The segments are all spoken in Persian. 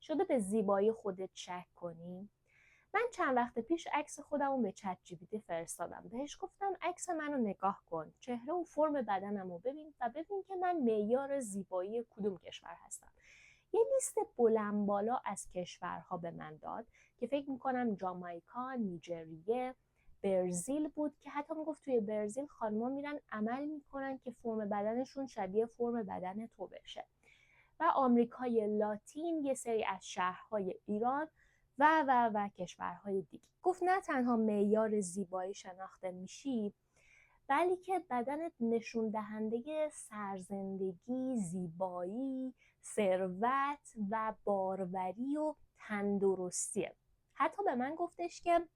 شده به زیبایی خودت شک کنی؟ من چند وقت پیش عکس خودمو به چت جی پی تی فرستادم. بهش گفتم عکس منو نگاه کن، چهره و فرم بدنمو ببین و ببین که من معیار زیبایی کدوم کشور هستم. یه لیست بلند بالا از کشورها به من داد که فکر میکنم جامائیکا، نیجریه، برزیل بود که حتی میگفت توی برزیل خانم‌ها میرن عمل میکنن که فرم بدنشون شبیه فرم بدن تو بشه. و آمریکای لاتین، یه سری از شهرهای ایران و کشورهای دیگه. گفت نه تنها معیار زیبایی شناخته میشی، بلکه بدنت نشون دهنده سرزندگی، زیبایی، ثروت و باروری و تندرستیه. حتی به من گفتش که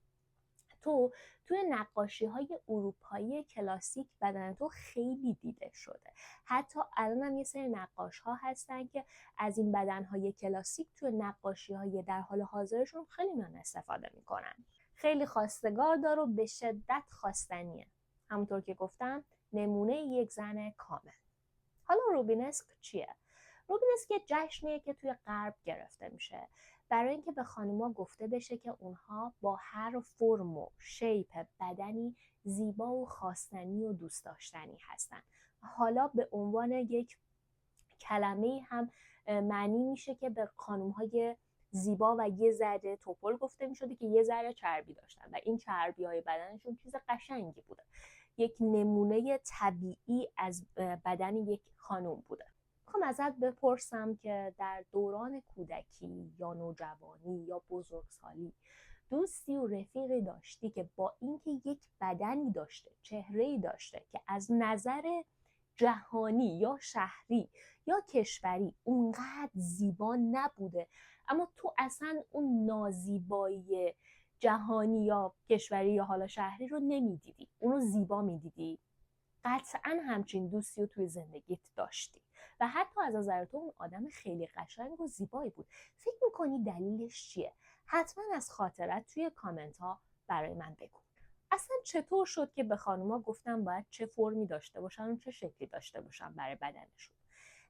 توی نقاشی‌های اروپایی کلاسیک بدن تو خیلی دیده شده. حتی الان هم یه سری نقاش‌ها هستن که از این بدن‌های کلاسیک توی نقاشی‌های در حال حاضرشون خیلی من استفاده می‌کنن. خیلی خواستگار داره و به شدت خواستنیه. همونطور که گفتم نمونه یک زن کامل. حالا روبینسک چیه؟ روبینسک یه جشنیه که توی غرب گرفته میشه برای اینکه به خانوما گفته بشه که اونها با هر فرم و شیپ بدنی زیبا و خواستنی و دوست داشتنی هستن. حالا به عنوان یک کلمه هم معنی میشه که به خانومهای زیبا و یه ذره توپل گفته میشده که یه ذره چربی داشتن و این چربی های بدنشون چیز قشنگی بوده. یک نمونه طبیعی از بدن یک خانوم بوده. میخوام ازت بپرسم که در دوران کودکی یا نوجوانی یا بزرگسالی دوستی و رفیقی داشتی که با اینکه یک بدنی داشته، چهره‌ای داشته که از نظر جهانی یا شهری یا کشوری اونقدر زیبا نبوده، اما تو اصلا اون نازیبایی جهانی یا کشوری یا حالا شهری رو نمیدیدی، اون رو زیبا میدیدی؟ قطعا همچین دوستی رو توی زندگیت داشتی و حتی از نظر تو اون آدم خیلی قشنگ و زیبایی بود. فکر میکنی دلیلش چیه؟ حتما از خاطرت توی کامنت ها برای من بگو. اصلا چطور شد که به خانوما گفتن باید چه فرمی داشته باشن و چه شکلی داشته باشن برای بدنشون؟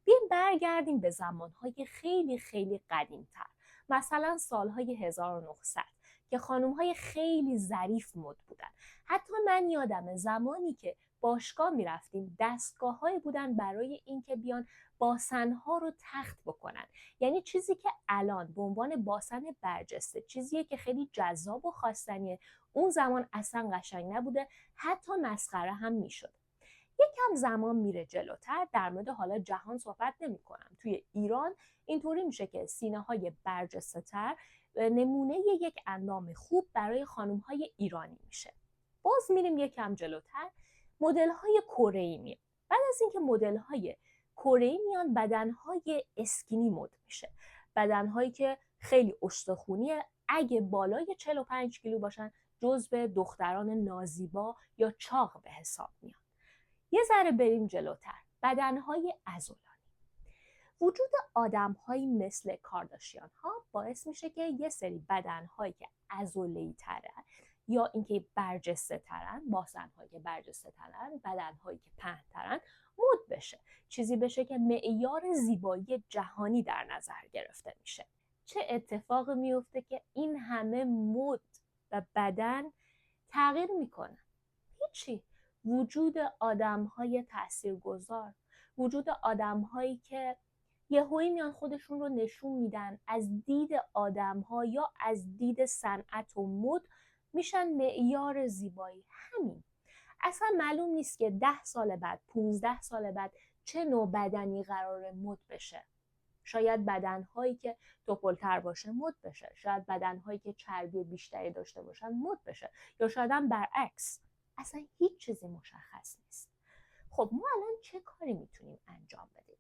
بیایم برگردیم به زمانهای خیلی خیلی قدیمتر، مثلا سالهای 1900 که خانومهای خیلی ظریف مد بودن. حتی من یادم زمانی که باشگاه میرفتیم دستگاه‌هایی بودن برای اینکه بیان باسن‌ها رو تخت بکنن. یعنی چیزی که الان به عنوان باسن برجسته، چیزیه که خیلی جذاب و خواستنیه، اون زمان اصلا قشنگ نبوده، حتی مسخره هم میشد. یکم زمان میره جلوتر، در مورد حالا جهان صحبت نمی کنم، توی ایران اینطوری میشه که سینه های برجسته تر نمونه یک اندام خوب برای خانم های ایرانی میشه. باز میریم یکم جلوتر، مدل های کره‌ای میاد. بعد از اینکه مدل های کره‌ای میان، بدن های اسکینی مد میشه، بدن هایی که خیلی استخونیه، اگه بالای 45 کیلو باشن جزو دختران نازیبا یا چاق به حساب میان. یه ذره بریم جلوتر، بدنهای عضلانی. وجود آدمهایی مثل کارداشیان ها باعث میشه که یه سری بدنهایی که عضله‌ای ترن یا اینکه برجسته ترن، باسنهایی که برجسته ترن، بدنهایی که پهن ترن مد بشه، چیزی بشه که معیار زیبایی جهانی در نظر گرفته میشه. چه اتفاقی میفته که این همه مد و بدن تغییر میکنه؟ هیچی. وجود آدم‌های تاثیرگذار، وجود آدم‌هایی که یهویی میان خودشون رو نشون میدن، از دید آدم‌ها یا از دید صنعت و مد میشن معیار زیبایی. همین. اصلا معلوم نیست که 10 سال بعد، 15 سال بعد چه نوع بدنی قرار مد بشه. شاید بدنهایی که توپلتر باشه مد بشه، شاید بدنهایی که چربی بیشتری داشته باشن مد بشه، یا شاید هم برعکس. اصلا هیچ چیزی مشخص نیست. خب ما الان چه کاری میتونیم انجام بدیم؟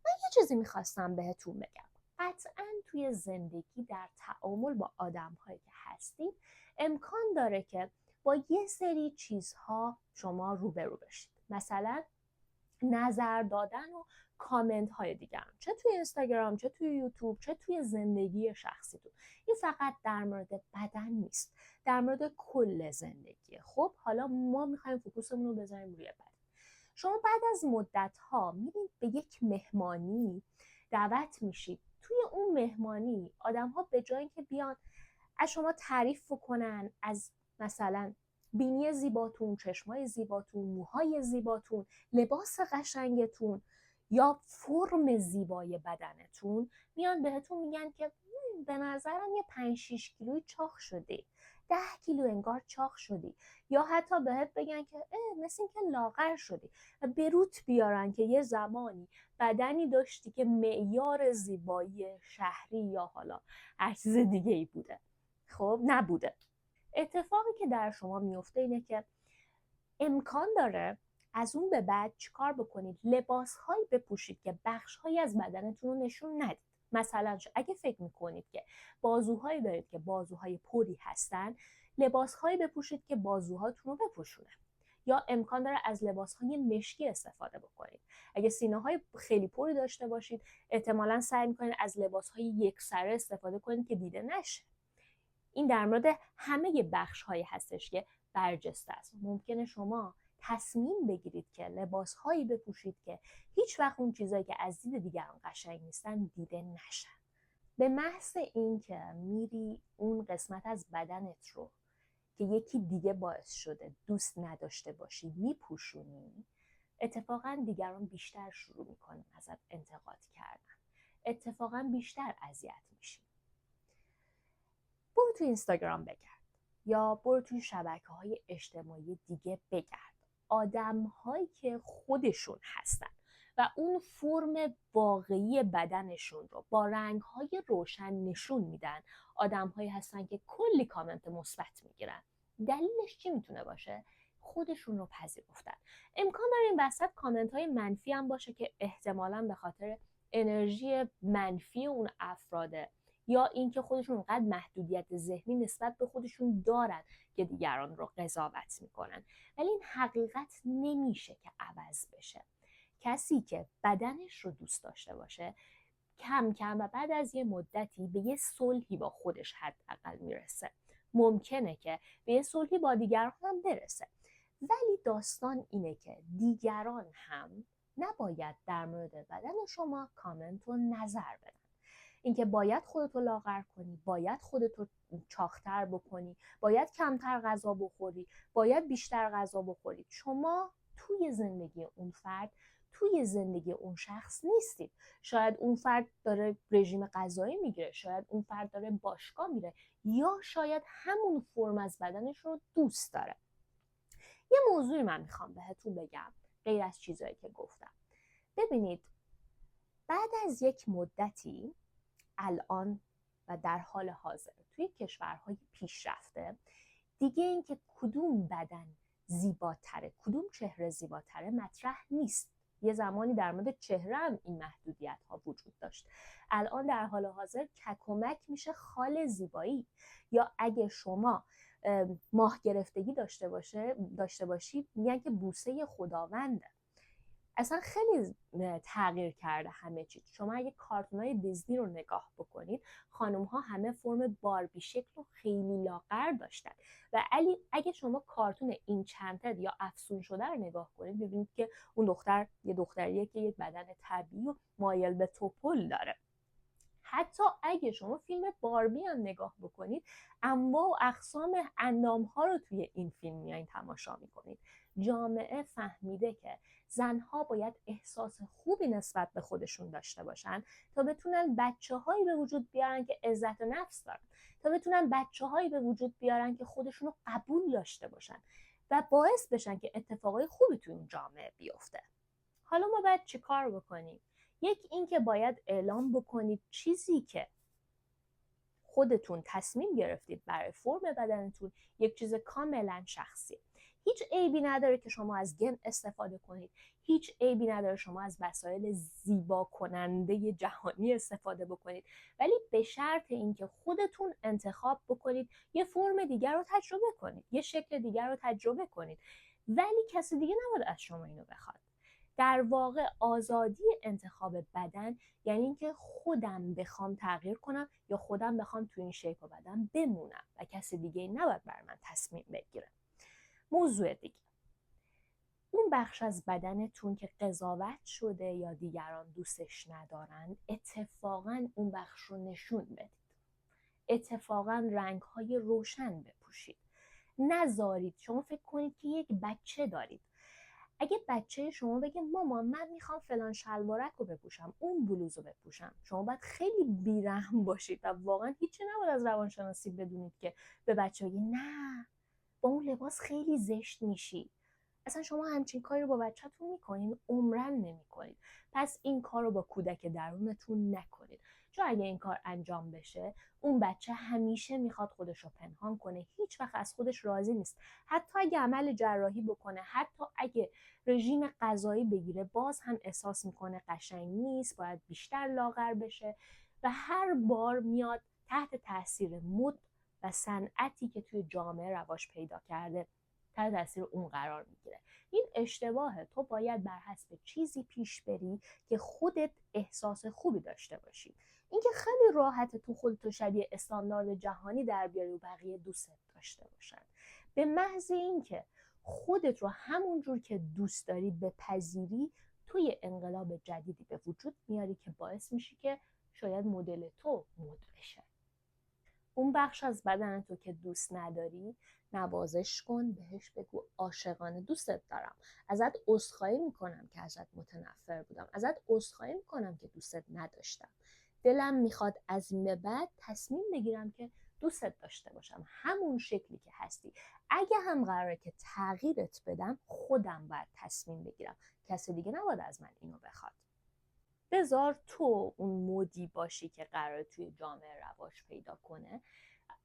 من یه چیزی میخواستم بهتون بگم. قطعا توی زندگی در تعامل با آدم‌هایی که هستیم امکان داره که با یه سری چیزها شما روبرو بشید. مثلا نظر دادن و کامنت های دیگران، چه توی اینستاگرام، چه توی یوتیوب، چه توی زندگی شخصیتون. این فقط در مورد بدن نیست، در مورد کل زندگیه. خب حالا ما میخوایم فوکوسمون رو بذاریم روی بدن. شما بعد از مدت ها میرید به یک مهمانی دعوت میشید توی اون مهمانی آدم‌ها به جای اینکه بیان از شما تعریف کنن، از مثلا بینی زیباتون، چشمای زیباتون، موهای زیباتون، لباس قشنگتون یا فرم زیبای بدنتون، میان بهتون میگن که به نظرم یه 5-6 کیلویی چاق شدی، 10 کیلو انگار چاق شدی، یا حتی بهت بگن که مثل این که لاغر شدی و بروت بیارن که یه زمانی بدنی داشتی که معیار زیبایی شهری یا حالا هر چیز دیگه ای بوده. خب نبوده. اتفاقی که در شما میفته اینه که امکان داره از اون به بعد چیکار بکنید؟ لباسهایی بپوشید که بخشهایی از بدنتون رو نشون ندید. مثلا اگه فکر میکنید که بازوهایی دارید که بازوهای پری هستن، لباسهایی بپوشید که بازوهاتون رو بپوشونه. یا امکان داره از لباسهای مشکی استفاده بکنید. اگه سینه‌های خیلی پری داشته باشید، احتمالاً سعی میکنید از لباسهای یکسره استفاده کنید که دیده نشه. این در مورد همه بخش‌هایی هستش که برجسته است. ممکنه شما تصمیم بگیرید که لباس‌هایی بپوشید که هیچ وقت اون چیزایی که از دید دیگران قشنگ نیستن دیده نشن. به محض اینکه میری اون قسمت از بدنت رو که یکی دیگه باعث شده دوست نداشته باشی میپوشونی، اتفاقا دیگران بیشتر شروع میکنن ازت انتقاد کردن، اتفاقا بیشتر اذیت میشی. برو تو اینستاگرام بگرد یا برو تو شبکه‌های اجتماعی دیگه بگرد. آدم‌هایی که خودشون هستن و اون فرم واقعی بدنشون رو با رنگ‌های روشن نشون میدن، آدم‌هایی هستن که کلی کامنت مثبت میگیرن. دلیلش چی میتونه باشه؟ خودشون رو پذیرفتن. امکان داره این وسط کامنت‌های منفی هم باشه که احتمالاً به خاطر انرژی منفی اون افراده، یا اینکه خودشون اونقدر محدودیت ذهنی نسبت به خودشون دارن که دیگران رو قضاوت میکنن. ولی این حقیقت نمیشه که عوض بشه. کسی که بدنش رو دوست داشته باشه کم کم و بعد از یه مدتی به یه صلحی با خودش حداقل میرسه. ممکنه که به یه صلحی با دیگران هم برسه، ولی داستان اینه که دیگران هم نباید در مورد بدن شما کامنت و نظر بدن. اینکه باید خودتو لاغر کنی، باید خودتو چاق‌تر بکنی، باید کمتر غذا بخوری، باید بیشتر غذا بخوری. شما توی زندگی اون فرد، توی زندگی اون شخص نیستید. شاید اون فرد داره رژیم غذایی میگیره، شاید اون فرد داره باشگاه میره، یا شاید همون فرم از بدنش رو دوست داره. یه موضوعی من میخوام بهتون بگم غیر از چیزایی که گفتم. ببینید، بعد از یک مدتی الان و در حال حاضر توی کشورهای پیشرفته دیگه اینکه کدوم بدن زیباتره، کدوم چهره زیباتره مطرح نیست. یه زمانی در مورد چهره هم این محدودیت ها وجود داشت. الان در حال حاضر ککمک میشه خال زیبایی. یا اگه شما ماه گرفتگی داشته باشید میگن که بوسه خداونده. اصلا خیلی تغییر کرده همه چیز. شما اگه کارتونای دیزنی رو نگاه بکنید، خانم ها همه فرم باربی شکل رو خیلی لاغر داشتن و اگه شما کارتون این چنتد یا افسون شده رو نگاه کنید، ببینید که اون دختر یه دختریه که یک بدن طبیعی و مایل به توپل داره. حتی اگه شما فیلم باربی هم نگاه بکنید، انواع و اقسام اندام ها رو توی این فیلم میایین تماشا میکنید. جامعه فهمیده که زنها باید احساس خوبی نسبت به خودشون داشته باشن تا بتونن بچه‌هایی به وجود بیارن که عزت نفس دارن، تا بتونن بچه‌هایی به وجود بیارن که خودشون رو قبول داشته باشن و باعث بشن که اتفاقای خوبی توی اون جامعه بیفته. حالا ما باید چی کار بکنیم؟ یک، این که باید اعلام بکنید چیزی که خودتون تصمیم گرفتید برای فرم بدنتون یک چیز کاملا شخصی. هیچ عیبی نداره که شما از گن استفاده کنید، هیچ عیبی نداره شما از وسایل زیبا کننده جهانی استفاده بکنید، ولی به شرط اینکه خودتون انتخاب بکنید یه فرم دیگر رو تجربه کنید، یه شکل دیگر رو تجربه کنید، ولی کسی دیگه نباید از شما اینو بخواد. در واقع آزادی انتخاب بدن یعنی اینکه خودم بخوام تغییر کنم یا خودم بخوام تو این شیپ و بدن بمونم و کسی دیگه نباید بر من تصمیم بگیره. موضوع دیگه، اون بخش از بدنتون که قضاوت شده یا دیگران دوستش ندارن، اتفاقاً اون بخش رو نشون بدید. اتفاقاً رنگ‌های روشن بپوشید. نذارید شما فکر کنید که یک بچه دارید. اگه بچه شما بگه مامان من میخوام فلان شلوارک رو بپوشم، اون بلوز رو بپوشم، شما باید خیلی بیرحم باشید و واقعا هیچی نباید از روانشناسی بدونید که به بچه بگید نه با اون لباس خیلی زشت میشی. اصلا شما همچین کاری رو با بچه‌تون میکنین؟ عمرن نمیکنید. پس این کار رو با کودک درونتون نکنید، چون اگه این کار انجام بشه اون بچه همیشه میخواد خودش رو پنهان کنه، هیچ وقت از خودش راضی نیست. حتی اگه عمل جراحی بکنه، حتی اگه رژیم غذایی بگیره، باز هم احساس میکنه قشنگ نیست، باید بیشتر لاغر بشه و هر بار میاد تحت تاثیر مد و صنعتی که توی جامعه رواج پیدا کرده تحت تاثیر اون قرار میگیره. این اشتباهه. تو باید بر حسب چیزی پیش بری که خودت احساس خوبی داشته باشی. اینکه خیلی راحته تو خودتو شبیه استاندارد جهانی در بیاری و بقیه دوستت داشته باشن. به محض اینکه خودت رو همون جور که دوست داری بپذیری، توی انقلاب جدیدی به وجود میاری که باعث میشه که شاید مدل تو مد بشه. اون بخش از بدن تو که دوست نداری، نوازش کن، بهش بگو عاشقانه دوستت دارم، ازت عذرخواهی میکنم که ازت متنفر بودم، ازت عذرخواهی میکنم که دوستت نداشتم، دلم میخواد از این به بعد تصمیم بگیرم که دوستت داشته باشم همون شکلی که هستی. اگه هم قراره که تغییرت بدم، خودم باید تصمیم بگیرم، کسی دیگه نباید از من اینو بخواد. بذار تو اون مودی باشی که قراره توی جامعه رواج پیدا کنه.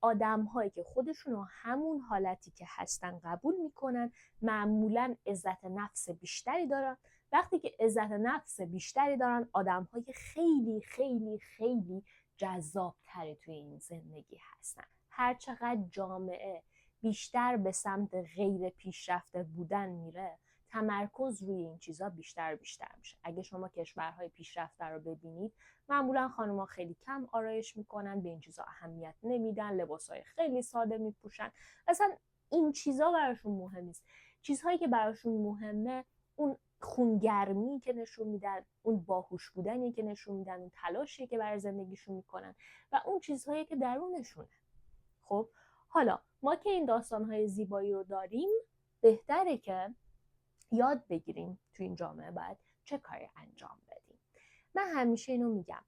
آدم هایی که خودشون رو همون حالتی که هستن قبول میکنن معمولاً عزت نفس بیشتری دارن. وقتی که عزت نفس بیشتری دارن، آدم های خیلی خیلی خیلی جذاب تری توی این زندگی هستن. هر چقدر جامعه بیشتر به سمت غیر پیشرفته بودن میره، تمرکز روی این چیزا بیشتر میشه. اگه شما کشورهای پیشرفته رو ببینید، معمولا خانم‌ها خیلی کم آرایش میکنن، به این چیزا اهمیت نمیدن، لباسای خیلی ساده میپوشن، اصلا این چیزا براشون مهم نیست. چیزهایی که براشون مهمه اون خونگرمی که نشون میدن، اون باهوش بودنی که نشون میدن، اون تلاشی که برای زندگیشون میکنن و اون چیزهایی که درونشونه. خب حالا ما که این داستانهای زیبایی رو داریم، بهتره که یاد بگیریم تو این جامعه باید چه کاری انجام بدیم. من همیشه اینو میگم،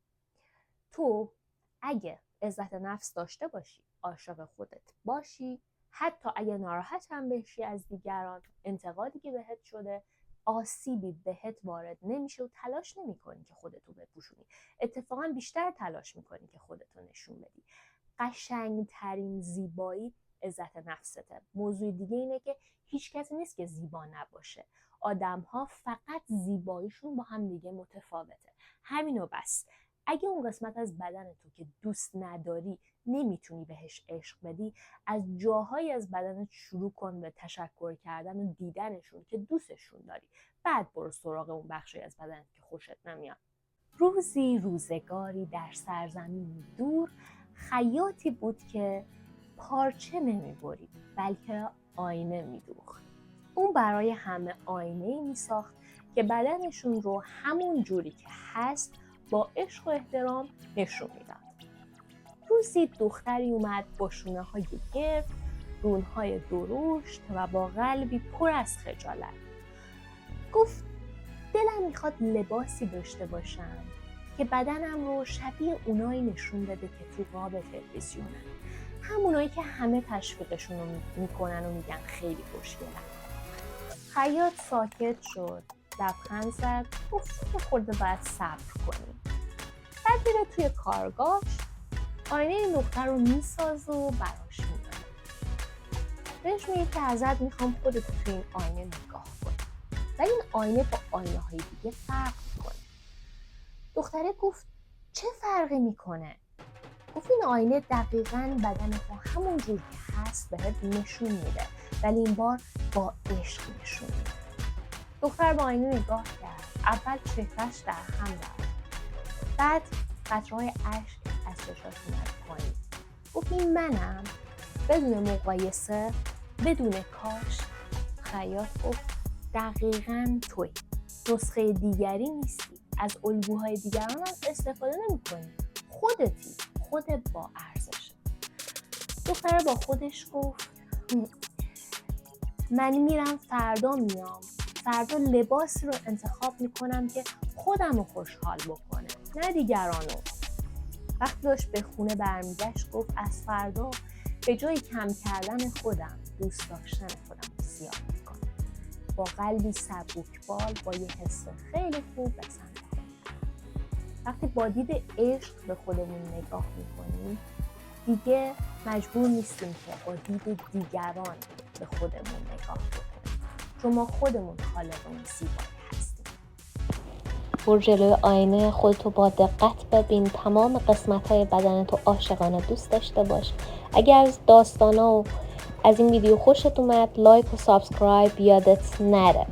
تو اگه عزت نفس داشته باشی، عاشق خودت باشی، حتی اگه ناراحت هم بشی از دیگران، انتقادی که بهت شده، آسیبی بهت وارد نمیشه و تلاش نمیکنی که خودتو بپوشونی، اتفاقا بیشتر تلاش میکنی که خودتو نشون بدی. قشنگترین زیبایی عزت نفسته. موضوع دیگه اینه که هیچ کسی نیست که زیبا نباشه. آدم‌ها فقط زیباییشون با هم دیگه متفاوته. همینو بس. اگه اون قسمت از بدن تو که دوست نداری نمیتونی بهش عشق بدی، از جاهایی از بدنت شروع کن به تشکر کردن و دیدنشون که دوستشون داری. بعد برو سراغ اون بخشی از بدنت که خوشت نمیاد. روزی روزگاری در سرزمینی دور، خیاطی بود که پارچه نمی‌برید بلکه آینه می‌دوخت. اون برای همه آینه‌ای می‌ساخت که بدنشون رو همون جوری که هست با عشق و احترام نشون میداد. روزی دختری اومد با شونه‌های گرد، رون‌های درشت و با قلبی پر از خجالت. گفت دلم میخواد لباسی داشته باشم که بدنم رو شبیه اونایی نشون بده که تو قاب تلویزیونن، همونایی که همه تشویقشون رو میکنن و میگن خیلی خوشگلن. خیاط ساکت شد، لبخند زد، گفت خورده باید صبر کنیم. بعد میره توی کارگاهش، آینه این دختر رو میسازه و براش میاره. بهش میگه که ازت میخوام خودت توی این آینه نگاه کنی، ولی این آینه با آینه های دیگه فرق میکنه. دختره گفت چه فرقی میکنه؟ گفت این آینه دقیقاً بدن تو همون جور که هست بهت نشون میده، ولی این بار با عشق نشون میده. دختر با آینه نگاه کرد. اول چهرهش در هم رفت، بعد قطره‌های اشک از چشاش اومد پایین. گفت این منم؟ بدون مقایسه، بدون کاش. خیاط گفت دقیقاً توی نسخه دیگری نیستی. از الگوهای دیگران هم استفاده نمی‌کنی. خودتی، خودت با ارزشه. دختر با خودش گفت من میرم فردا میام، فردا لباسی رو انتخاب میکنم که خودم رو خوشحال بکنه نه دیگرانو. وقتی داشت به خونه برمیگشت گفت از فردا به جای کم کردن خودم دوست داشتن خودم زیاد میکنم، با قلبی سبکبال، با یه حس خیلی خوب به سمت خودم. وقتی با دید عشق به خودمون نگاه میکنیم دیگه مجبور نیستیم که با دید دیگران به خودمون نگاه بکنیم، چون ما خودمون خالق اون زیبایی هستیم. برو جلوی آینه خودتو با دقت ببین، تمام قسمت‌های بدنتو عاشقانه دوست داشته باش. اگر از داستانا و از این ویدیو خوشت اومد لایک و سابسکرایب یادت نره.